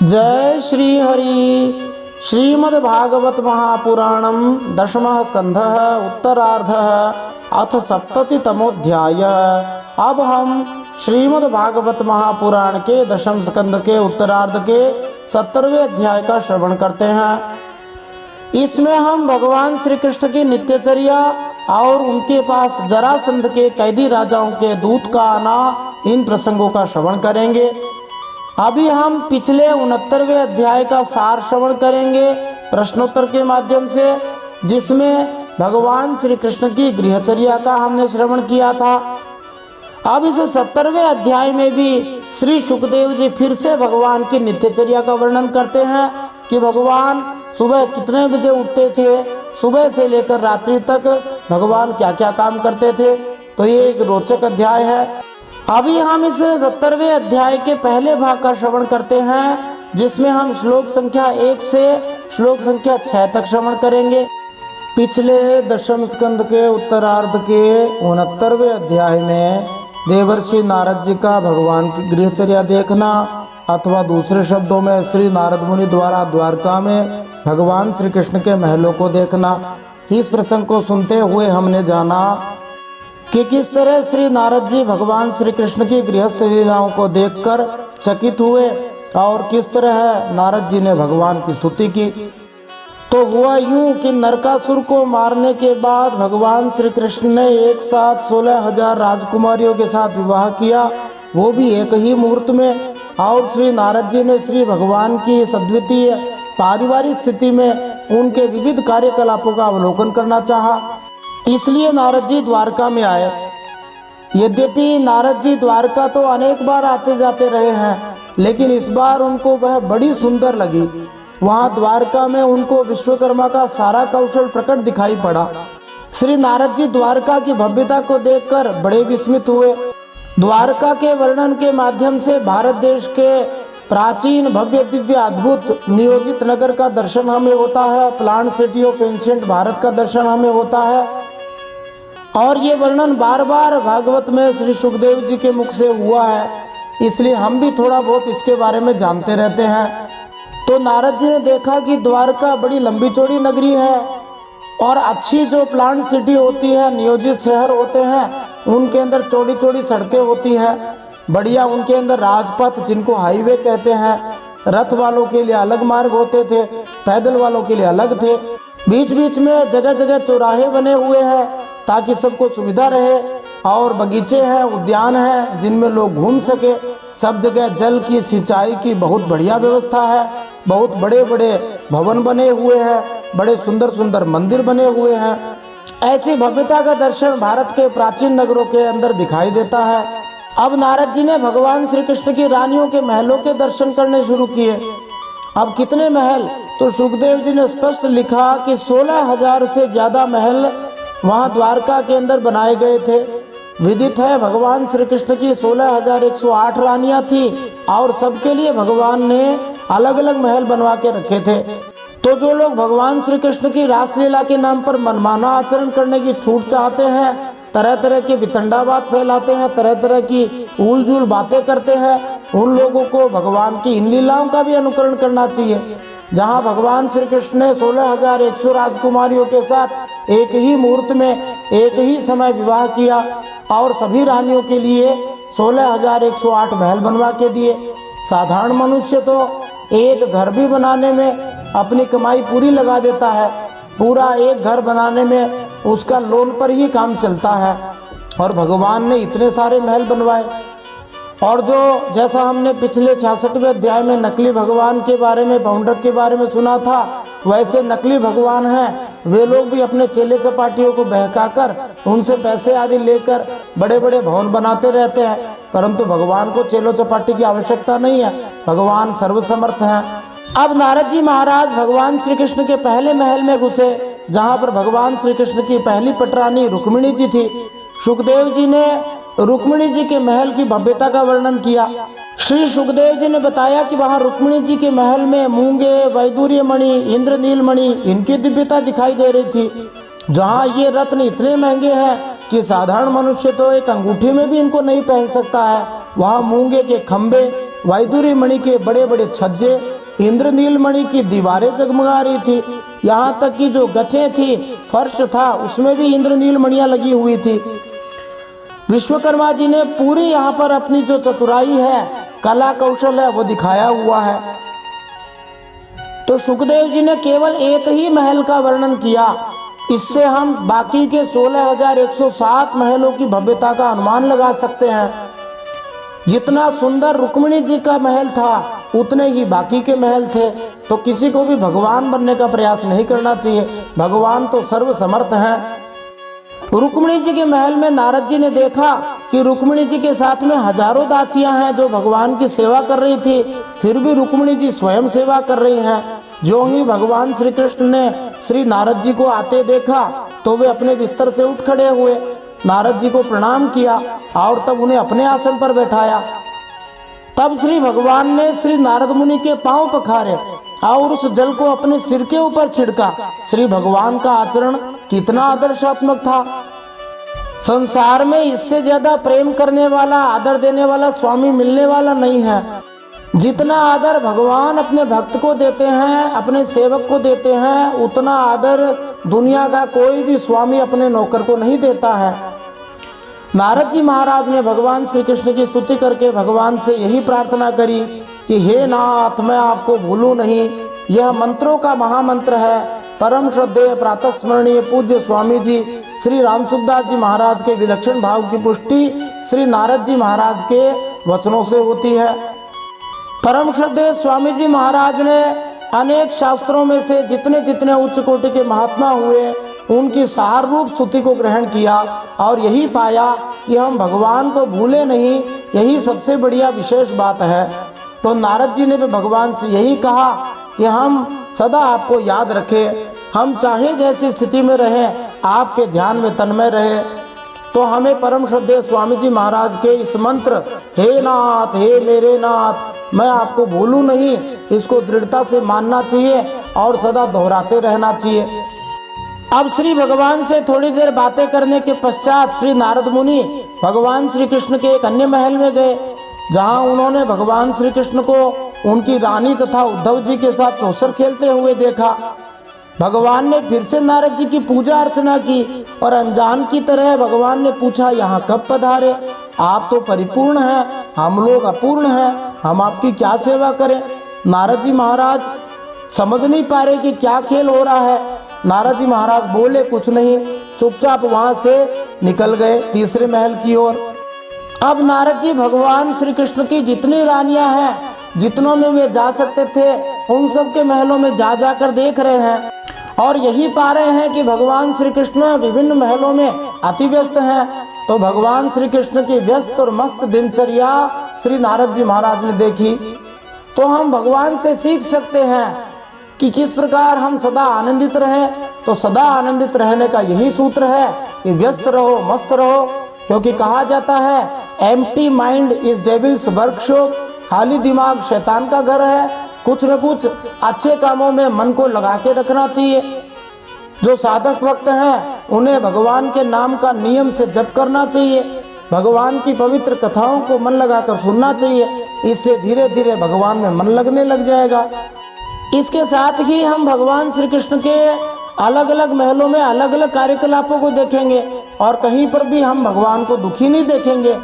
जय श्री हरि। श्रीमद्भागवत महापुराणम दशमः स्कंधः उत्तरार्धः अथ सप्ततितमोऽध्यायः। अब हम श्रीमद्भागवत महापुराण के दशम स्कंद के उत्तरार्ध के 70वें अध्याय का श्रवण करते हैं। इसमें हम भगवान श्री कृष्ण की नित्यचर्या और उनके पास जरासंध के कैदी राजाओं के दूत का आना, इन प्रसंगों का श्रवण करेंगे। अभी हम पिछले 69वें अध्याय का सार श्रवण करेंगे प्रश्नोत्तर के माध्यम से, जिसमें भगवान श्री कृष्ण की गृहचर्या का हमने श्रवण किया था। अब इस 70वें अध्याय में भी श्री सुखदेव जी फिर से भगवान की नित्यचर्या का वर्णन करते हैं कि भगवान सुबह कितने बजे उठते थे, सुबह से लेकर रात्रि तक भगवान क्या क्या काम करते थे। तो ये एक रोचक अध्याय है। अभी हम इस 70वें अध्याय के पहले भाग का श्रवण करते हैं, जिसमें हम श्लोक संख्या 1 से श्लोक संख्या 6 तक श्रवण करेंगे। पिछले दशम स्कंद के उत्तरार्ध के 69वें अध्याय में देवर्षि नारद जी का भगवान की गृहचर्या देखना, अथवा दूसरे शब्दों में श्री नारद मुनि द्वारा द्वारका में भगवान श्री कृष्ण के महलों को देखना, इस प्रसंग को सुनते हुए हमने जाना कि किस तरह श्री नारद जी भगवान श्री कृष्ण की गृहस्थ लीलाओं को देखकर चकित हुए और किस तरह नारद जी ने भगवान की स्तुति की। तो हुआ यूं कि नरकासुर को मारने के बाद भगवान श्री कृष्ण ने एक साथ 16,000 राजकुमारियों के साथ विवाह किया, वो भी एक ही मुहूर्त में। और श्री नारद जी ने श्री भगवान की सद्वितीय पारिवारिक स्थिति में उनके विविध कार्यकलापों का अवलोकन करना चाहा, इसलिए नारद जी द्वारका में आए। यद्यपि नारद जी द्वारका तो अनेक बार आते जाते रहे हैं, लेकिन इस बार उनको वह बड़ी सुंदर लगी। वहां द्वारका में उनको विश्वकर्मा का सारा कौशल प्रकट दिखाई पड़ा। श्री नारद जी द्वारका की भव्यता को देखकर बड़े विस्मित हुए। द्वारका के वर्णन के माध्यम से भारत देश के प्राचीन भव्य दिव्य अद्भुत नियोजित नगर का दर्शन हमें होता है, plant city of ancient Bharat का दर्शन हमें होता है। और ये वर्णन बार बार भागवत में श्री सुखदेव जी के मुख से हुआ है, इसलिए हम भी थोड़ा बहुत इसके बारे में जानते रहते हैं। तो नारद जी ने देखा कि द्वारका बड़ी लंबी चौड़ी नगरी है और अच्छी जो प्लांट सिटी होती है, नियोजित शहर होते हैं, उनके अंदर चौड़ी चौड़ी सड़कें होती हैं, बढ़िया उनके अंदर राजपथ जिनको हाईवे कहते हैं, रथ वालों के लिए अलग मार्ग होते थे, पैदल वालों के लिए अलग थे। बीच बीच में जगह जगह चौराहे बने हुए हैं ताकि सबको सुविधा रहे, और बगीचे हैं, उद्यान हैं जिनमें लोग घूम सके। सब जगह जल की सिंचाई की बहुत बढ़िया व्यवस्था है, बहुत बड़े बड़े भवन बने हुए हैं, बड़े सुंदर सुंदर मंदिर बने हुए हैं। ऐसी भव्यता का दर्शन भारत के प्राचीन नगरों के अंदर दिखाई देता है। अब नारद जी ने भगवान श्री कृष्ण की रानियों के महलों के दर्शन करने शुरू किए। अब कितने महल, तो सुखदेव जी ने स्पष्ट लिखा कि 16,000 से ज्यादा महल वहां द्वारका के अंदर बनाए गए थे। विदित है भगवान श्री कृष्ण की 16,108 रानियां थी और सबके लिए भगवान ने अलग अलग महल बनवा के रखे थे। तो जो लोग भगवान श्री कृष्ण की रासलीला के नाम पर मनमाना आचरण करने की छूट चाहते हैं, तरह तरह के वितंडावाद फैलाते हैं, तरह तरह की ऊल जूल बातें करते हैं, उन लोगों को भगवान की इन लीलाओं का भी अनुकरण करना चाहिए। जहां भगवान श्री कृष्ण ने 16,100 राजकुमारियों के साथ एक ही मुहूर्त में एक ही समय विवाह किया और सभी रानियों के लिए 16,108 महल बनवा के दिए। साधारण मनुष्य तो एक घर भी बनाने में अपनी कमाई पूरी लगा देता है, पूरा एक घर बनाने में उसका लोन पर ही काम चलता है, और भगवान ने इतने सारे महल बनवाए। और जो जैसा हमने पिछले 66वें अध्याय में नकली भगवान के बारे में, पाउंडर के बारे में सुना था, वैसे नकली भगवान हैं वे लोग भी अपने चेले चपाटियों को बहकाकर उनसे पैसे आदि लेकर बड़े बड़े भवन बनाते रहते हैं, परंतु भगवान को चेलो चपाटी की आवश्यकता नहीं है, भगवान सर्वसमर्थ हैं। अब नारद जी महाराज भगवान श्री कृष्ण के पहले महल में घुसे, जहाँ पर भगवान श्री कृष्ण की पहली पटरानी रुक्मिणी जी थी। सुखदेव जी ने रुक्मिणी जी के महल की भव्यता का वर्णन किया। श्री सुखदेव जी ने बताया कि वहां रुक्मिणी जी के महल में मूंगे, वैदूर्य मणि, इंद्रनील मणि, इनकी दिव्यता दिखाई दे रही थी। जहां ये रत्न इतने महंगे हैं कि साधारण मनुष्य तो एक अंगूठी में भी इनको नहीं पहन सकता है, वहां मूंगे के खंबे, वैदुरी मणि के बड़े बड़े छज्जे, इंद्रनील मणि की दीवारें जगमगा रही थी। यहाँ तक कि जो गचें थी, फर्श था, उसमें भी इंद्रनील मणियां लगी हुई थी। विश्वकर्मा जी ने पूरी यहाँ पर अपनी जो चतुराई है, कला कौशल है, वो दिखाया हुआ है। तो सुखदेव जी ने केवल एक ही महल का वर्णन किया, इससे हम बाकी के 16,107 महलों की भव्यता का अनुमान लगा सकते हैं। जितना सुंदर रुक्मिणी जी का महल था, उतने ही बाकी के महल थे। तो किसी को भी भगवान बनने का प्रयास नहीं करना चाहिए, भगवान तो सर्वसमर्थ हैं। रुक्मिणी जी के महल में नारद जी ने देखा कि रुक्मिणी जी के साथ में हजारों दासियां हैं जो भगवान की सेवा कर रही थी, फिर भी रुक्मिणी जी स्वयं सेवा कर रही हैं। जो ही भगवान श्री कृष्ण ने श्री नारद जी को आते देखा तो वे अपने बिस्तर से उठ खड़े हुए, नारद जी को प्रणाम किया और तब उन्हें अपने आसन पर बैठाया। तब श्री भगवान ने श्री नारद मुनि के पांव पखारे और उस जल को अपने सिर के ऊपर छिड़का। श्री भगवान का आचरण कितना आदर्शात्मक था। संसार में इससे ज्यादा प्रेम करने वाला, आदर देने वाला स्वामी मिलने वाला नहीं है। जितना आदर भगवान अपने भक्त को देते हैं, अपने सेवक को देते हैं, उतना आदर दुनिया का कोई भी स्वामी अपने नौकर को नहीं देता है। नारद जी महाराज ने भगवान श्री कृष्ण की स्तुति करके भगवान से यही प्रार्थना करी कि हे नाथ, मैं आपको भूलूं नहीं। यह मंत्रों का महामंत्र है। परम श्रद्धेय प्रातः स्मरणीय पूज्य स्वामी जी श्री रामसुखदास जी महाराज के विलक्षण भाव की पुष्टि श्री नारद जी महाराज के वचनों से होती है। परम श्रद्धेय स्वामी जी महाराज ने अनेक शास्त्रों में से जितने जितने उच्च कोटि के महात्मा हुए, उनकी सार रूप स्तुति को ग्रहण किया और यही पाया कि हम भगवान को भूले नहीं, यही सबसे बढ़िया विशेष बात है। तो नारद जी ने भी भगवान से यही कहा कि हम सदा आपको याद रखें, हम चाहे जैसी स्थिति में रहें, आपके ध्यान में तन्मय रहे। तो हमें परम श्रद्धेय स्वामी जी महाराज के इस मंत्र हे नाथ, हे मेरे नाथ, मैं आपको भूलूं नहीं, इसको दृढ़ता से मानना चाहिए और सदा दोहराते रहना चाहिए। अब श्री भगवान से थोड़ी देर बातें करने के पश्चात श्री नारद मुनि भगवान श्री कृष्ण के एक अन्य महल में गए, जहां उन्होंने भगवान श्री कृष्ण को उनकी रानी तथा उद्धव जी के साथ चौसर खेलते हुए देखा। भगवान ने फिर से नारद जी की पूजा अर्चना की और अनजान की तरह भगवान ने पूछा, यहाँ कब पधारे? आप तो परिपूर्ण हैं, हम लोग अपूर्ण हैं, हम आपकी क्या सेवा करें? नारद जी महाराज समझ नहीं पा रहे कि क्या खेल हो रहा है। नारद जी महाराज बोले कुछ नहीं, चुपचाप वहां से निकल गए तीसरे महल की ओर। अब नारद जी भगवान श्री कृष्ण की जितनी रानियां हैं, जितनों में वे जा सकते थे, उन सब के महलों में जा जाकर देख रहे हैं और यही पा रहे हैं कि भगवान श्री कृष्ण विभिन्न महलों में अति व्यस्त हैं। तो भगवान श्री कृष्ण की व्यस्त और मस्त दिनचर्या श्री नारद जी महाराज ने देखी। तो हम भगवान से सीख सकते हैं कि किस प्रकार हम सदा आनंदित रहें। तो सदा आनंदित रहने का यही सूत्र है कि व्यस्त रहो, मस्त रहो, क्योंकि कहा जाता है empty mind is devils workshop, खाली दिमाग शैतान का घर है। कुछ न कुछ अच्छे कामों में मन को लगा के रखना चाहिए। जो साधक भक्त हैं उन्हें भगवान के नाम का नियम से जप करना चाहिए, भगवान की पवित्र कथाओं को मन लगाकर सुनना चाहिए। इससे धीरे धीरे भगवान में मन लगने लग जाएगा। इसके साथ ही हम भगवान श्री कृष्ण के अलग अलग महलों में अलग अलग कार्यकलापों को देखेंगे और कहीं पर भी हम भगवान को दुखी नहीं देखेंगे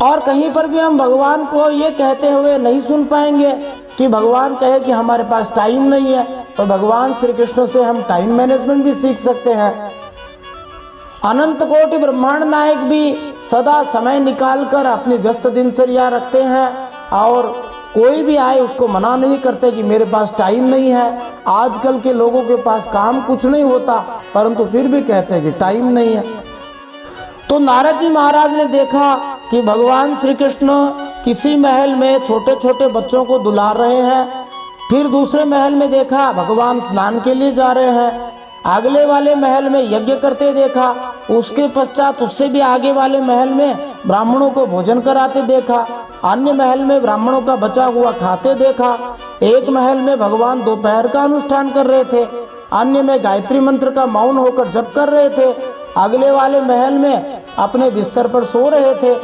और कहीं पर भी हम भगवान को ये कहते हुए नहीं सुन पाएंगे कि भगवान कहे कि हमारे पास टाइम नहीं है। तो भगवान श्री कृष्ण से हम टाइम मैनेजमेंट भी सीख सकते हैं। अनंत कोटि ब्रह्मांड नायक भी सदा समय निकालकर अपनी व्यस्त दिनचर्या रखते हैं और कोई भी आए उसको मना नहीं करते कि मेरे पास टाइम नहीं है। आजकल के लोगों के पास काम कुछ नहीं होता, परंतु फिर भी कहते हैं कि टाइम नहीं है। तो नारद जी महाराज ने देखा कि भगवान श्री कृष्ण किसी महल में छोटे छोटे बच्चों को दुलार रहे हैं, फिर दूसरे महल में देखा भगवान स्नान के लिए जा रहे हैं, अगले वाले महल में यज्ञ करते देखा, उसके पश्चात उससे भी आगे वाले महल में ब्राह्मणों को भोजन कराते देखा, अन्य महल में ब्राह्मणों का बचा हुआ खाते देखा, एक महल में भगवान दोपहर का अनुष्ठान कर रहे थे, अन्य में गायत्री मंत्र का मौन होकर जप कर रहे थे, अगले वाले महल में अपने बिस्तर पर सो रहे थे,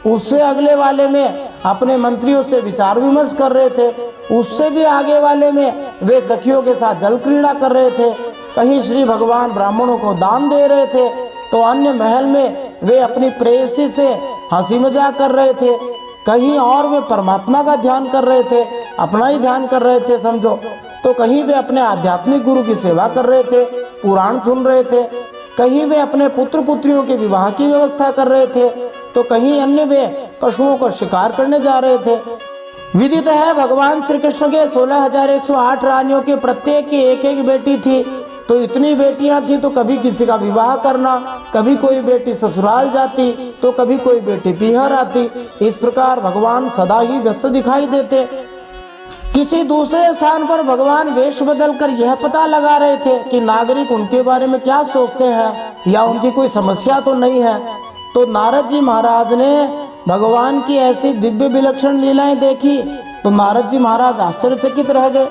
उससे अगले वाले में अपने मंत्रियों से विचार विमर्श कर रहे थे। उससे भी आगे वाले में वे सखियों के साथ जल क्रीड़ा कर रहे थे। कहीं श्री भगवान ब्राह्मणों को दान दे रहे थे, तो अन्य महल में वे अपनी प्रेयसी से हंसी मजाक कर रहे थे। कहीं और वे परमात्मा का ध्यान कर रहे थे, अपना ही ध्यान कर रहे थे समझो। तो कहीं वे अपने आध्यात्मिक गुरु की सेवा कर रहे थे, पुराण सुन रहे थे। कहीं वे अपने पुत्र पुत्रियों के विवाह की व्यवस्था कर रहे थे, तो कहीं अन्य वे पशुओं को शिकार करने जा रहे थे। विदित है भगवान श्री कृष्ण के 16,108 रानियों के प्रत्येक की एक एक बेटी थी। तो इतनी बेटियां थी तो कभी किसी का विवाह करना, कभी कोई बेटी ससुराल जाती, तो कभी कोई बेटी पीहर आती। इस प्रकार भगवान सदा ही व्यस्त दिखाई देते। किसी दूसरे स्थान पर भगवान वेश बदलकर यह पता लगा रहे थे कि नागरिक उनके बारे में क्या सोचते हैं या उनकी कोई समस्या तो नहीं है। तो नारद जी महाराज ने भगवान की ऐसी दिव्य विलक्षण लीलाएं देखी तो नारद जी महाराज आश्चर्यचकित रह गए।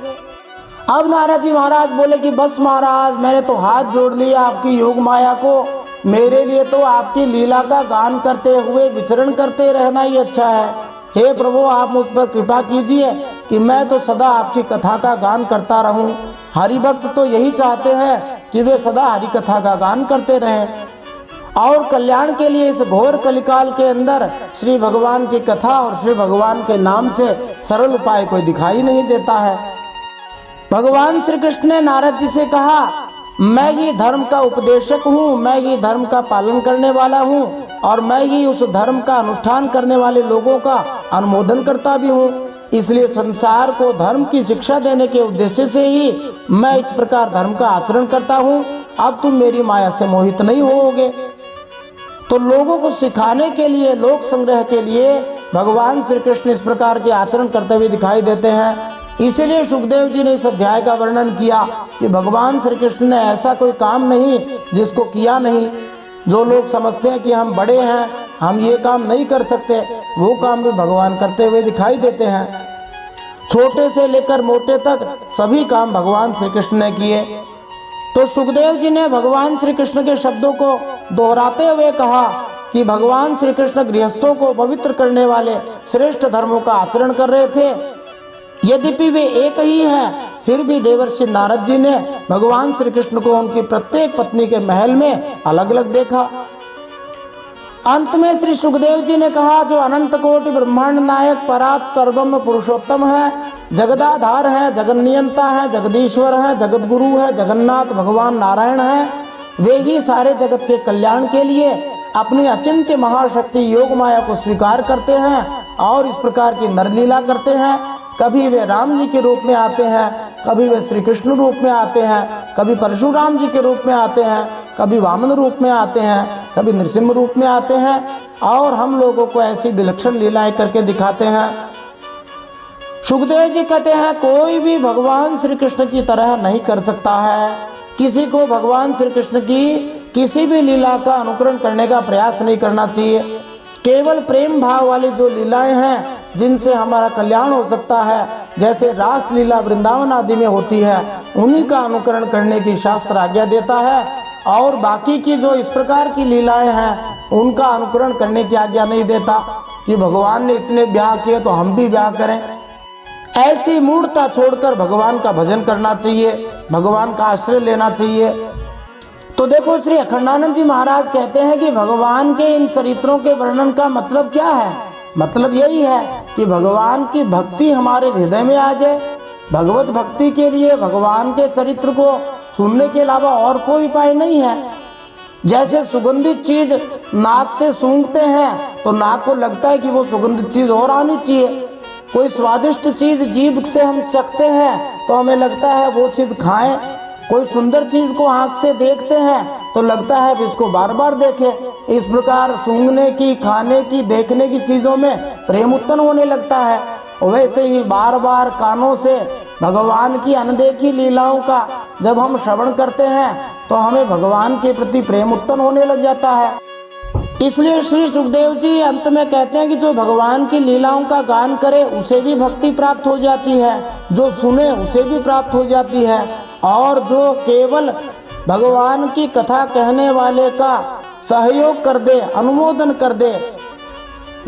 अब नारद जी महाराज बोले कि बस महाराज, मैंने तो हाथ जोड़ लिया आपकी योग माया को। मेरे लिए तो आपकी लीला का गान करते हुए विचरण करते रहना ही अच्छा है। हे प्रभु, आप मुझ पर कृपा कीजिए कि मैं तो सदा आपकी कथा का गान करता रहूं। हरि भक्त तो यही चाहते हैं कि वे सदा हरि कथा का गान करते रहें। और कल्याण के लिए इस घोर कलिकाल के अंदर श्री भगवान की कथा और श्री भगवान के नाम से सरल उपाय कोई दिखाई नहीं देता है। भगवान श्री कृष्ण ने नारद जी से कहा, मैं ही धर्म का उपदेशक हूँ, मैं ही धर्म का पालन करने वाला हूँ और मैं ही उस धर्म का अनुष्ठान करने वाले लोगों का अनुमोदन करता भी हूँ। इसलिए संसार को धर्म की शिक्षा देने के उद्देश्य से ही मैं इस प्रकार धर्म का आचरण करता हूँ। अब तुम मेरी माया से मोहित नहीं होगे। तो लोगों को सिखाने के लिए, लोक संग्रह के लिए भगवान श्री कृष्ण इस प्रकार के आचरण करते हुए दिखाई देते हैं। इसीलिए सुखदेव जी ने इस अध्याय का वर्णन किया कि भगवान श्री कृष्ण ने ऐसा कोई काम नहीं जिसको किया नहीं। जो लोग समझते हैं कि हम बड़े हैं, हम ये काम नहीं कर सकते, वो काम भी भगवान करते हुए दिखाई देते हैं। छोटे से लेकर मोटे तक सभी काम भगवान श्री कृष्ण ने किए। तो सुखदेव जी ने भगवान श्री कृष्ण के शब्दों को दोहराते हुए कहा कि भगवान श्री कृष्ण गृहस्थों को पवित्र करने वाले श्रेष्ठ धर्मों का आचरण कर रहे थे। यद्यपि वे एक ही हैं, फिर भी देवर्षि नारद जी ने भगवान श्री कृष्ण को उनकी प्रत्येक पत्नी के महल में अलग अलग देखा। अंत में श्री सुखदेव जी ने कहा, जो अनंत कोटि ब्रह्मांड नायक परात् परब्रह्म पुरुषोत्तम है, जगदाधार है, जगन्नियंता है, जगदीश्वर है, जगत गुरु है, जगन्नाथ भगवान नारायण है, वे ही सारे जगत के कल्याण के लिए अपनी अचिंत्य महाशक्ति योग माया को स्वीकार करते हैं और इस प्रकार की नरलीला करते हैं। कभी वे राम जी के रूप में आते हैं, कभी वे श्री कृष्ण रूप में आते हैं, कभी परशुराम जी के रूप में आते हैं, कभी वामन रूप में आते हैं, कभी नृसिंह रूप में आते हैं और हम लोगों को ऐसी विलक्षण लीलाएं करके दिखाते हैं। सुखदेव जी कहते हैं, कोई भी भगवान श्री कृष्ण की तरह नहीं कर सकता है। किसी को भगवान श्री कृष्ण की किसी भी लीला का अनुकरण करने का प्रयास नहीं करना चाहिए। केवल प्रेम भाव वाली जो लीलाएं हैं जिनसे हमारा कल्याण हो सकता है, जैसे रास लीला वृंदावन आदि में होती है, उन्हीं का अनुकरण करने की शास्त्र आज्ञा देता है। और बाकी की जो इस प्रकार की लीलाएं हैं उनका अनुकरण करने की आज्ञा नहीं देता कि भगवान ने इतने ब्याह किए तो हम भी ब्याह करें। ऐसी मूढ़ता छोड़कर भगवान का भजन करना चाहिए, भगवान का आश्रय लेना चाहिए। तो देखो, श्री अखंडानंद जी महाराज कहते हैं कि भगवान के इन चरित्रों के वर्णन का मतलब क्या है। मतलब यही है कि भगवान की भक्ति हमारे हृदय में आ जाए। भगवत भक्ति के लिए भगवान के चरित्र को सुनने के अलावा और कोई उपाय नहीं है। जैसे सुगंधित चीज नाक से सूंघते हैं तो नाक को लगता है कि वो सुगंधित चीज और आनी चाहिए। कोई स्वादिष्ट चीज जीभ से हम चखते हैं तो हमें लगता है वो चीज खाएं। कोई सुंदर चीज को आंख से देखते हैं तो लगता है कि इसको बार बार देखें। इस प्रकार सूंघने की, खाने की, देखने की चीजों में प्रेम उत्पन्न होने लगता है। वैसे ही बार बार कानों से भगवान की अनदेखी लीलाओं का जब हम श्रवण करते हैं तो हमें भगवान के प्रति प्रेम उत्पन्न होने लग जाता है। इसलिए श्री सुखदेव जी अंत में कहते हैं कि जो भगवान की लीलाओं का गान करे उसे भी भक्ति प्राप्त हो जाती है, जो सुने उसे भी प्राप्त हो जाती है, और जो केवल भगवान की कथा कहने वाले का सहयोग कर दे, अनुमोदन कर दे,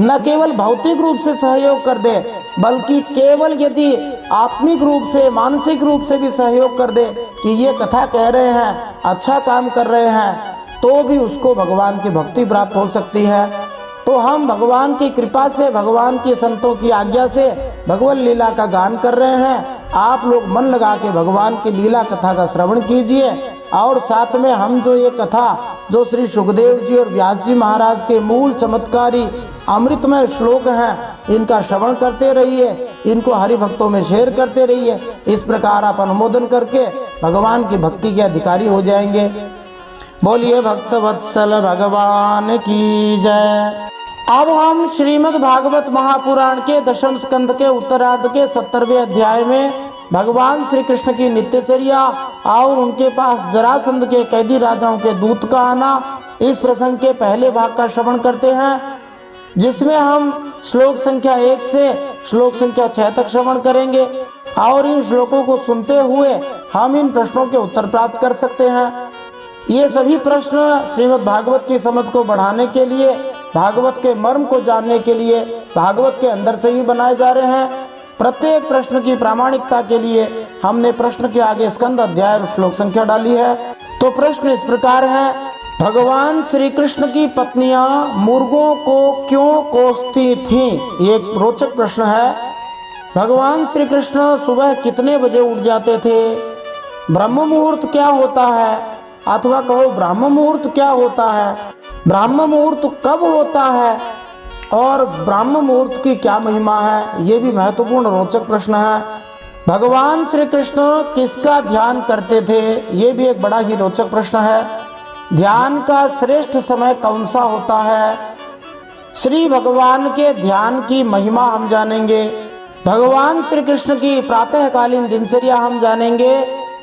न केवल भौतिक रूप से सहयोग कर दे, बल्कि केवल यदि आत्मिक रूप से, मानसिक रूप से भी सहयोग कर दे कि ये कथा कह रहे हैं, अच्छा काम कर रहे हैं, तो भी उसको भगवान की भक्ति प्राप्त हो सकती है। तो हम भगवान की कृपा से, भगवान के संतों की आज्ञा से भगवत लीला का गान कर रहे हैं। आप लोग मन लगा के भगवान की लीला कथा का श्रवण कीजिए, और साथ में हम जो ये कथा, जो श्री सुखदेव जी और व्यास जी महाराज के मूल चमत्कारी अमृतमय श्लोक हैं, इनका श्रवण करते रहिए, इनको हरि भक्तों में शेयर करते रहिए। इस प्रकार आप अनुमोदन करके भगवान की भक्ति के अधिकारी हो जाएंगे। बोलिए भक्त वत्सल भगवान की जय। अब हम श्रीमद् भागवत महापुराण के दशम स्कंद के उत्तरार्ध के 70वें अध्याय में भगवान श्री कृष्ण की नित्यचर्या और उनके पास जरासंध के कैदी राजाओं के दूत का आना, इस प्रसंग के पहले भाग का श्रवण करते हैं, जिसमें हम श्लोक संख्या 1 से श्लोक संख्या 6 तक श्रवण करेंगे। और इन श्लोकों को सुनते हुए हम इन प्रश्नों के उत्तर प्राप्त कर सकते हैं। ये सभी प्रश्न श्रीमद् भागवत की समझ को बढ़ाने के लिए, भागवत के मर्म को जानने के लिए, भागवत के अंदर से ही बनाए जा रहे हैं। प्रत्येक प्रश्न की प्रामाणिकता के लिए हमने प्रश्न के आगे स्कंद, अध्याय और श्लोक संख्या डाली है। तो प्रश्न इस प्रकार है, भगवान श्री कृष्ण की पत्नियां मुर्गों को क्यों कोसती थीं? ये एक रोचक प्रश्न है। भगवान श्री कृष्ण सुबह कितने बजे उठ जाते थे? ब्रह्म मुहूर्त क्या होता है, अथवा कहो ब्राह्म मुहूर्त क्या होता है? ब्राह्म मुहूर्त कब होता है और ब्राह्म मुहूर्त की क्या महिमा है? ये भी महत्वपूर्ण रोचक प्रश्न है। भगवान श्री कृष्ण किसका ध्यान करते थे? ये भी एक बड़ा ही रोचक प्रश्न है। ध्यान का श्रेष्ठ समय कौन सा होता है? श्री भगवान के ध्यान की महिमा हम जानेंगे। भगवान श्री कृष्ण की प्रातःकालीन दिनचर्या हम जानेंगे,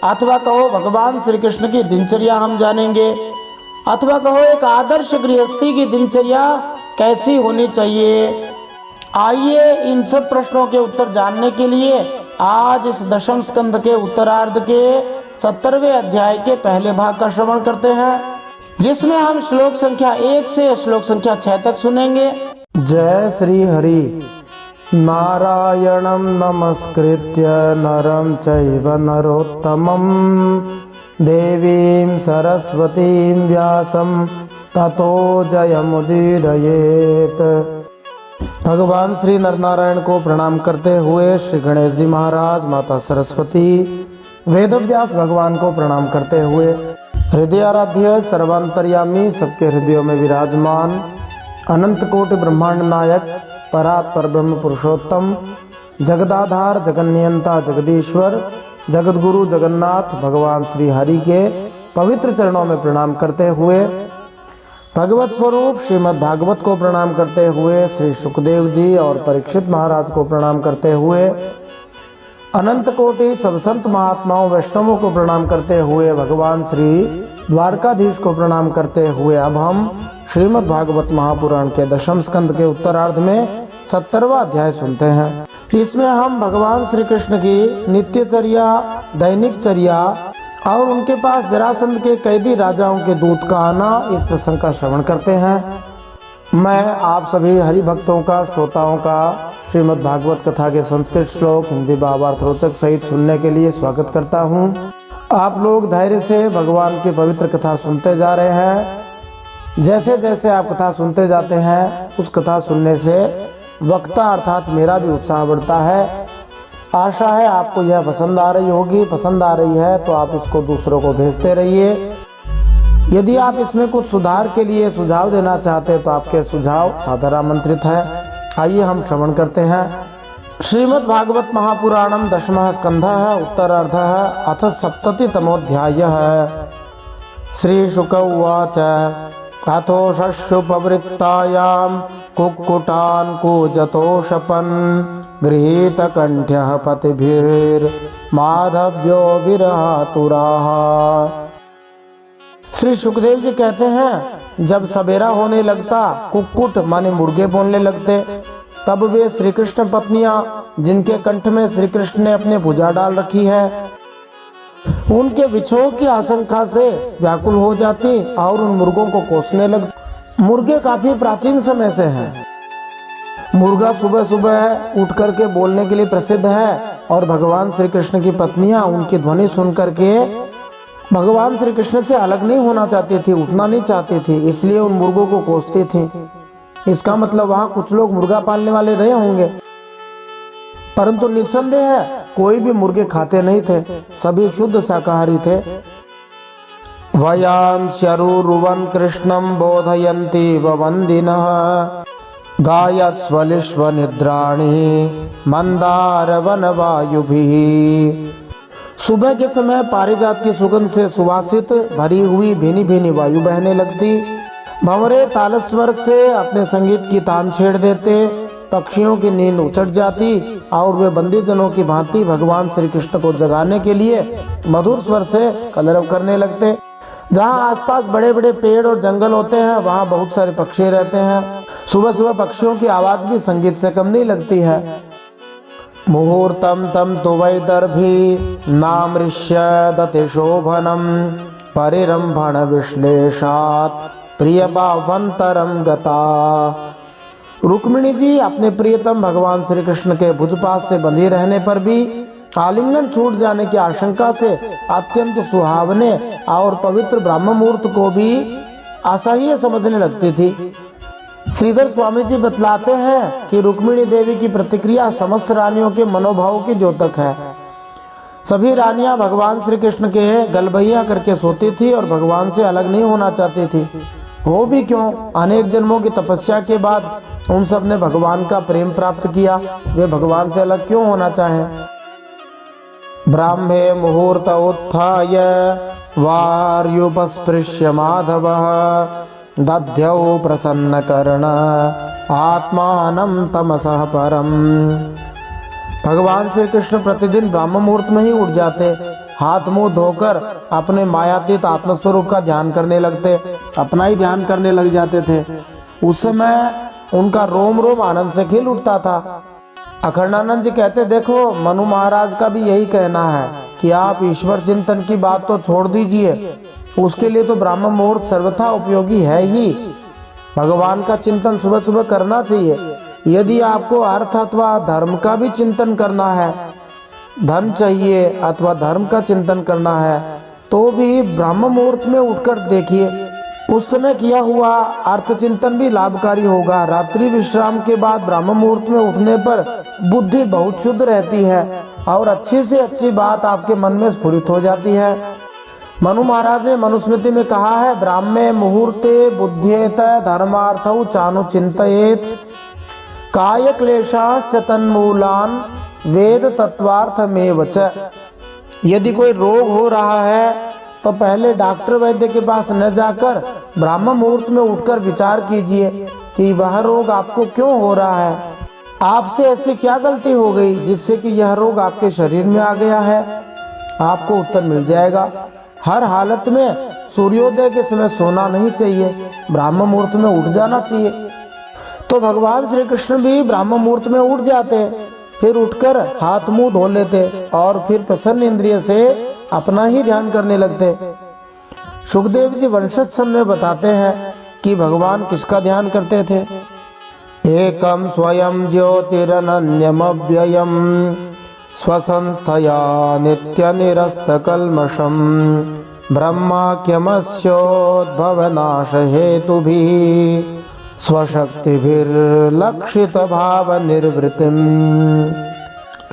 अथवा कहो भगवान श्री कृष्ण की दिनचर्या हम जानेंगे, अथवा कहो एक आदर्श गृहस्थी की दिनचर्या कैसी होनी चाहिए। आइए इन सब प्रश्नों के उत्तर जानने के लिए आज इस दशम स्कंद के उत्तरार्ध के 70वें अध्याय के पहले भाग का श्रवण करते हैं, जिसमें हम श्लोक संख्या 1 से श्लोक संख्या 6 तक सुनेंगे। जय श्री हरि। नारायणं नमस्कृत्य नरं चैव नरोत्तमं देवीं सरस्वतीं व्यासं ततो जयमुदीरयेत्। भगवान श्री नरनारायण को प्रणाम करते हुए श्री गणेश जी महाराज, माता सरस्वती, वेदव्यास भगवान को प्रणाम करते हुए हृदयाराध्य सर्वांतर्यामी, सबके हृदयों में विराजमान, अनंत कोटि ब्रह्मांड नायक, परात्पर ब्रह्म पुरुषोत्तम, जगदाधार, जगन्नियंता, जगदीश्वर, जगतगुरु जगन्नाथ भगवान श्री हरि के पवित्र चरणों में प्रणाम करते हुए, भगवत स्वरूप श्रीमद् भागवत को प्रणाम करते हुए, श्री सुखदेव जी और परीक्षित महाराज को प्रणाम करते हुए, अनंत कोटि सब संत महात्माओं वैष्णवों को प्रणाम करते हुए, भगवान श्री द्वारकाधीश को प्रणाम करते हुए अब हम श्रीमद् भागवत महापुराण के दशम स्कंद के उत्तरार्ध में 70वां अध्याय सुनते हैं। इसमें हम भगवान श्री कृष्ण की नित्यचर्या, दैनिक चर्या और उनके पास जरासंध के कैदी राजाओं के दूत का आना, इस प्रसंग का श्रवण करते हैं। मैं आप सभी हरि भक्तों का, श्रोताओं का श्रीमद् भागवत कथा के संस्कृत श्लोक, हिंदी भावार्थ रोचक सहित सुनने के लिए स्वागत करता हूँ। आप लोग धैर्य से भगवान की पवित्र कथा सुनते जा रहे हैं। जैसे जैसे आप कथा सुनते जाते हैं, उस कथा सुनने से वक्ता अर्थात मेरा भी उत्साह बढ़ता है। आशा है आपको यह पसंद आ रही होगी। पसंद आ रही है तो आप इसको दूसरों को भेजते रहिए। यदि आप इसमें कुछ सुधार के लिए सुझाव देना चाहते हैं तो आपके सुझाव सादर आमंत्रित है। आइए हम श्रवण करते हैं। श्रीमद् भागवत महापुराणम दशमः स्कंधः उत्तरार्धः अथ 70तमोऽध्यायः। श्री शुक उवाच अथो शश्युपवृत्तायां कुक्कुटान् कूजतोषपन् गृहीतकण्ठ्यः पतिभिर्माधव्यो विरहातुराः। श्री सुखदेव जी कहते हैं, जब सवेरा होने लगता, कुक्कुट माने मुर्गे बोलने लगते, तब वे श्री कृष्ण पत्नियां, जिनके कंठ में श्री कृष्ण ने अपने भुजा डाल रखी है, उनके विछोह की आशंका से व्याकुल हो जाती और उन मुर्गों को कोसने लगती। मुर्गे काफी प्राचीन समय से हैं। मुर्गा सुबह सुबह उठ करके बोलने के लिए प्रसिद्ध है और भगवान श्री कृष्ण की पत्नियां उनकी ध्वनि सुन करके भगवान श्री कृष्ण से अलग नहीं होना चाहती थी, उठना नहीं चाहती थी, इसलिए उन मुर्गों को कोसती थी। इसका मतलब वहां कुछ लोग मुर्गा पालने वाले रहे होंगे, परंतु निस्संदेह है कोई भी मुर्गे खाते नहीं थे, सभी शुद्ध शाकाहारी थे। वयान शरुरुवन कृष्णम बोधयन्ति ववन्दिनः गायत स्वलिश्व निद्राणि मंदार वन वायुभिः। सुबह के समय पारिजात की सुगंध से सुवासित भरी हुई भीनी भीनी वायु बहने लगती, भंवरे तालस्वर से अपने संगीत की तान छेड़ देते, पक्षियों की नींद उचट जाती और वे बंदीजनों की भांति भगवान श्री कृष्ण को जगाने के लिए मधुर स्वर से कलरव करने लगते। जहाँ आसपास बड़े बड़े पेड़ और जंगल होते हैं वहाँ बहुत सारे पक्षी रहते हैं। सुबह सुबह पक्षियों की आवाज भी संगीत से कम नहीं लगती है। मुहूर्तम तम तो वैदर्भी नामृष्य दति शोभनम परिरंभण विश्लेषात प्रिय भावंतरम गता। रुक्मिणी जी अपने प्रियतम भगवान श्री कृष्ण के भुजपास से बंधी रहने पर भी आलिंगन छूट जाने की आशंका से अत्यंत सुहावने और पवित्र ब्रह्म मुहूर्त को भी असह्य समझने लगती थी। श्रीधर स्वामी जी बतलाते हैं कि रुक्मिणी देवी की प्रतिक्रिया समस्त रानियों के मनोभाव की द्योतक है। सभी रानियां भगवान श्री कृष्ण के गलबैया करके सोती थी और भगवान से अलग नहीं होना चाहती थी। हो भी क्यों, अनेक जन्मों की तपस्या के बाद उन सब ने भगवान का प्रेम प्राप्त किया, वे भगवान से अलग क्यों होना चाहें। ब्राह्मे मुहूर्त उत्थाय वार्युपस्पृश्य माधवः दध्यौ प्रसन्न कर्ण आत्मानं तमसः परम। भगवान श्री कृष्ण प्रतिदिन ब्रह्म मुहूर्त में ही उठ जाते, हाथ मुंह धोकर अपने मायातीत आत्मस्वरूप का ध्यान करने लगते, अपना ही ध्यान करने लग जाते थे। उस समय उनका रोम रोम आनंद से खिल उठता था। अखंडानंद जी कहते, देखो मनु महाराज का भी यही कहना है कि आप ईश्वर चिंतन की बात तो छोड़ दीजिए, उसके लिए तो ब्रह्म मुहूर्त सर्वथा उपयोगी है ही। भगवान का चिंतन सुबह सुबह करना चाहिए। यदि आपको अर्थ अथवा धर्म का भी चिंतन करना है, धन चाहिए अथवा धर्म का चिंतन करना है, तो भी ब्रह्म मुहूर्त में उठकर देखिए, उस समय किया हुआ अर्थ चिंतन भी लाभकारी होगा। रात्रि विश्राम के बाद ब्रह्म मुहूर्त में उठने पर बुद्धि बहुत शुद्ध रहती है और अच्छी से अच्छी बात आपके मन में स्फुरित हो जाती है। मनु महाराज ने मनुस्मृति में कहा है, ब्राह्मे मुहूर्ते बुद्ध्येत धर्मार्थौ चानु चिंतयेत काय क्लेशाश्च तन्मूलान वेद तत्वार्थमेव च। यदि कोई रोग हो रहा है तो पहले डॉक्टर वैद्य के पास न जाकर ब्रह्म मुहूर्त में उठकर विचार कीजिए कि वह रोग आपको क्यों हो रहा है, आपसे ऐसी क्या गलती हो गई जिससे कि यह रोग आपके शरीर में आ गया है। आपको उत्तर मिल जाएगा। हर हालत में सूर्योदय के समय सोना नहीं चाहिए, ब्रह्म मुहूर्त में उठ जाना चाहिए। तो भगवान श्री कृष्ण भी ब्रह्म मुहूर्त में उठ जाते, फिर उठकर हाथ मुंह धो लेते और फिर प्रसन्न इंद्रिय से अपना ही ध्यान करने लगते। सुखदेव जी वंशज छंद में बताते हैं कि भगवान किसका ध्यान करते थे। एकम स्वयं ज्योतिरनन्यमव्ययम स्वसंस्थया नित्य निरस्त कल्मषम ब्रह्माख्यमस्योद्भवनाश हेतुभिः स्वशक्तिभिर्लक्षित भाव निर्वृतिम।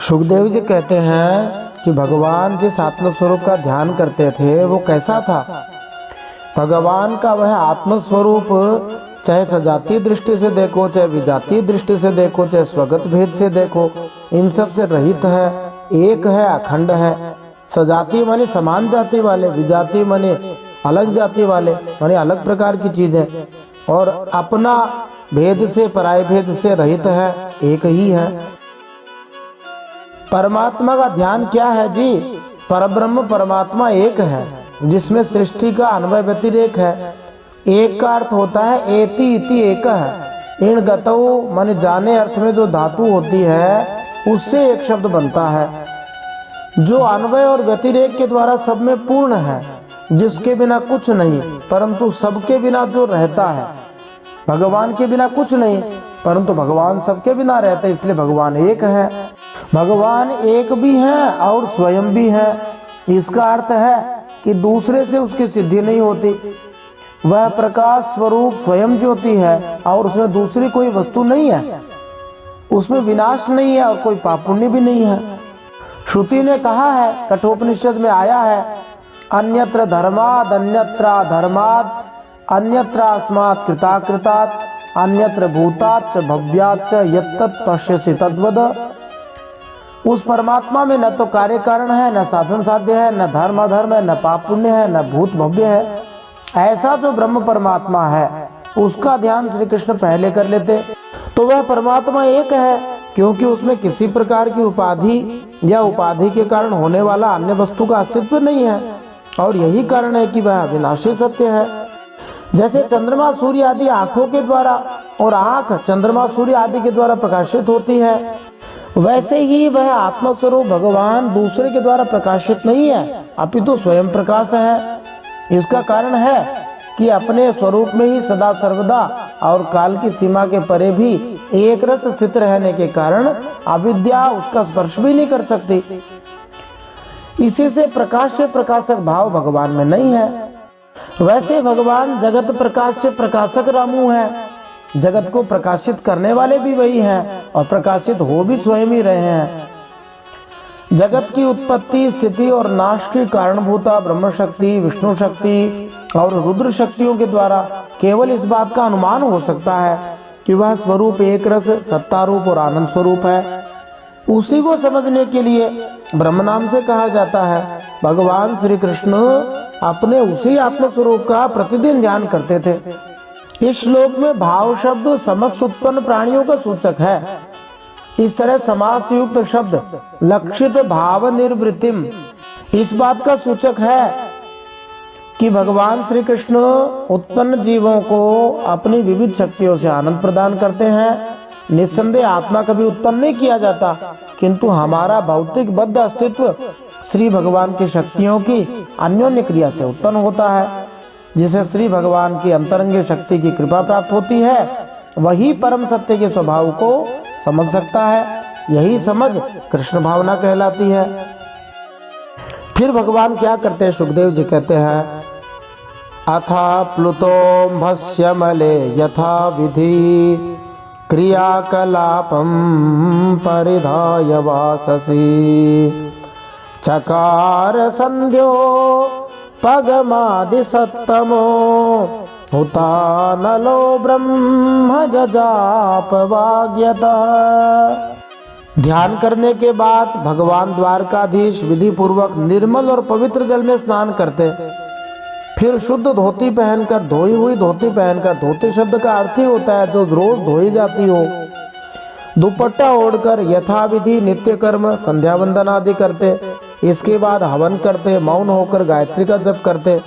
सुखदेव जी कहते हैं कि भगवान जिस आत्मस्वरूप का ध्यान करते थे वो कैसा था। भगवान का वह आत्मस्वरूप चाहे सजातीय दृष्टि से देखो, चाहे विजातीय दृष्टि से देखो, चाहे स्वगत भेद से देखो, इन सब से रहित है, एक है, अखंड है। सजातीय माने समान जाति वाले, विजातीय माने अलग जाति वाले, माने अलग प्रकार की चीज है, और अपना भेद से पराय भेद से रहित है, एक ही है। परमात्मा का ध्यान क्या है जी? परब्रह्म परमात्मा एक है जिसमें सृष्टि का अन्वय व्यतिरेक है। एक का अर्थ होता है एति इति एक है। इण गतौ माने जाने अर्थ में जो धातु होती है उससे एक शब्द बनता है, जो अन्वय और व्यतिरेक के द्वारा सब में पूर्ण है, जिसके बिना कुछ नहीं परंतु सबके बिना जो रहता है। भगवान के बिना कुछ नहीं, परंतु भगवान सबके बिना रहते, इसलिए भगवान एक है। भगवान एक भी हैं और स्वयं भी है। इसका अर्थ है कि दूसरे से उसकी सिद्धि नहीं होती। वह प्रकाश स्वरूप स्वयं ज्योति है और उसमें दूसरी कोई वस्तु नहीं है। उसमें विनाश नहीं है और कोई पाप पुण्य भी नहीं है। श्रुति ने कहा है, कठोपनिषद में आया है, अन्यत्र धर्माद अन्यत्र धर्माद अन्यत्र अस्मात् कृताकृतात् अन्यत्र भूताच्च भव्याच्च यत्तत् पश्यसि तद्वद। उस परमात्मा में न तो कार्य कारण है, न साधन साध्य है, न धर्म अधर्म है, न पाप पुण्य है, न भूत भव्य है। ऐसा जो ब्रह्म परमात्मा है उसका ध्यान श्री कृष्ण पहले कर लेते तो वह परमात्मा एक है, क्योंकि उसमें किसी प्रकार की उपाधि या उपाधि के कारण होने वाला अन्य वस्तु का अस्तित्व नहीं है। और यही कारण है कि वह अविनाशी सत्य है। जैसे चंद्रमा सूर्य आदि आंखों के द्वारा और आंख चंद्रमा सूर्य आदि के द्वारा प्रकाशित होती है, वैसे ही वह आत्मस्वरूप भगवान दूसरे के द्वारा प्रकाशित नहीं है, अपितु स्वयं प्रकाश है। इसका कारण है कि अपने स्वरूप में ही सदा सर्वदा और काल की सीमा के परे भी एक रस स्थित रहने के कारण अविद्या उसका स्पर्श भी नहीं कर सकती। इसी से प्रकाश से प्रकाशक भाव भगवान में नहीं है। वैसे भगवान जगत प्रकाश से प्रकाशक रामू है। जगत को प्रकाशित करने वाले भी वही हैं और प्रकाशित हो भी स्वयं ही रहे हैं। जगत की उत्पत्ति, स्थिति और नाश की कारणभूता ब्रह्म शक्ति, विष्णु शक्ति और रुद्र शक्तियों के द्वारा केवल इस बात का अनुमान हो सकता है कि वह स्वरूप एक रस, सत्ता रूप और आनंद स्वरूप है। उसी को समझने के लिए ब्रह्म नाम से कहा जाता है। भगवान श्री कृष्ण अपने उसी आत्म स्वरूप का प्रतिदिन ध्यान करते थे। इस श्लोक में भाव शब्द समस्त उत्पन्न प्राणियों का सूचक है। इस तरह समास युक्त शब्द लक्षित भाव निर्वृत्तिम इस बात का सूचक है कि भगवान श्री कृष्ण उत्पन्न जीवों को अपनी विविध शक्तियों से आनंद प्रदान करते हैं। निस्संदेह आत्मा कभी उत्पन्न नहीं किया जाता, किंतु हमारा भौतिक बद्ध अस्तित्व श्री भगवान की शक्तियों की अन्योन्य क्रिया से उत्पन्न होता है। जिसे श्री भगवान की अंतरंग शक्ति की कृपा प्राप्त होती है, वही परम सत्य के स्वभाव को समझ सकता है। यही समझ कृष्ण भावना कहलाती है। फिर भगवान क्या करते हैं, सुखदेव जी कहते हैं, अथा प्लुतोम्भस्य मले यथा विधि क्रियाकलापं परिधाय वाससि चकार संध्यो पगमादि सत्तमो हुतानलो ब्रह्म जजाप वाग्यता। ध्यान करने के बाद भगवान द्वारकाधीश विधि पूर्वक निर्मल और पवित्र जल में स्नान करते, फिर शुद्ध धोती पहनकर, धोई हुई धोती पहनकर, धोती शब्द का अर्थ ही होता है जो रोज धोई जाती हो, दुपट्टा ओढ़कर यथाविधि नित्य कर्म संध्या वंदन आदि करते। इसके बाद हवन करते, मौन होकर गायत्री का जप करते।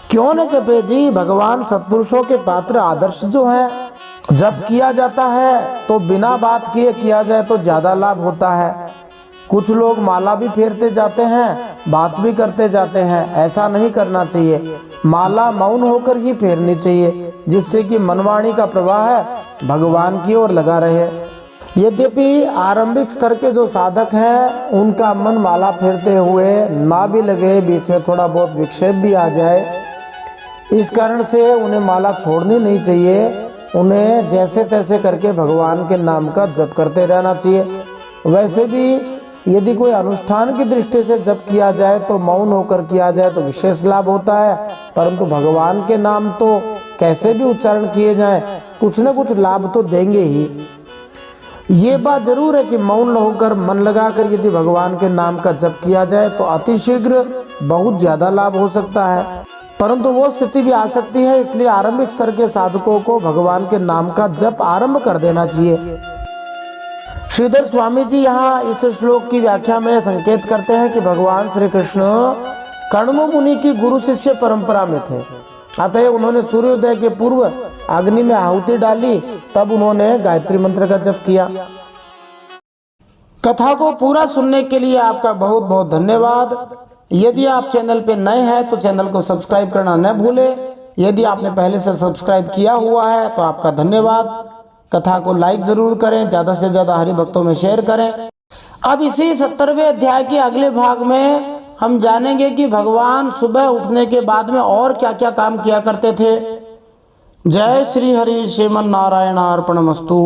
क्यों न जपे जी, भगवान सत्पुरुषों के पात्र आदर्श जो है, जप किया जाता है तो बिना बात किए किया जाए तो ज्यादा लाभ होता है। कुछ लोग माला भी फेरते जाते हैं, बात भी करते जाते हैं, ऐसा नहीं करना चाहिए। माला मौन होकर ही फेरनी चाहिए, जिससे कि मनवाणी का प्रवाह है भगवान की ओर लगा रहे। यद्यपि आरंभिक स्तर के जो साधक हैं उनका मन माला फेरते हुए ना भी लगे, बीच में थोड़ा बहुत विक्षेप भी आ जाए, इस कारण से उन्हें माला छोड़नी नहीं चाहिए। उन्हें जैसे तैसे करके भगवान के नाम का जप करते रहना चाहिए। वैसे भी यदि कोई अनुष्ठान की दृष्टि से जप किया जाए तो मौन होकर किया जाए तो विशेष लाभ होता है, परंतु भगवान के नाम तो कैसे भी उच्चारण किए जाएं कुछ न कुछ लाभ तो देंगे ही। ये बात जरूर है कि मौन होकर मन लगाकर यदि भगवान के नाम का जप किया जाए तो अतिशीघ्र बहुत ज्यादा लाभ हो सकता है, परंतु वो स्थिति भी आ सकती है। इसलिए आरंभिक स्तर के साधकों को भगवान के नाम का जप आरंभ कर देना चाहिए। श्रीधर स्वामी जी यहाँ इस श्लोक की व्याख्या में संकेत करते हैं कि भगवान श्री कृष्ण कण्व मुनि की गुरु शिष्य परंपरा में थे, अतः उन्होंने सूर्योदय के पूर्व अग्नि में आहुति डाली, तब उन्होंने गायत्री मंत्र का जप किया। कथा को पूरा सुनने के लिए आपका बहुत बहुत धन्यवाद। यदि आप चैनल पे नए हैं तो चैनल को सब्सक्राइब करना न भूलें। यदि आपने पहले से सब्सक्राइब किया हुआ है तो आपका धन्यवाद। कथा को लाइक जरूर करें, ज़्यादा से ज़्यादा हरि भक्तों में शेयर करें। अब इसी 70वें अध्याय के अगले भाग में हम जानेंगे कि भगवान सुबह उठने के बाद में और क्या क्या काम किया करते थे। जय श्री हरि, श्रीमन नारायण अर्पणमस्तु।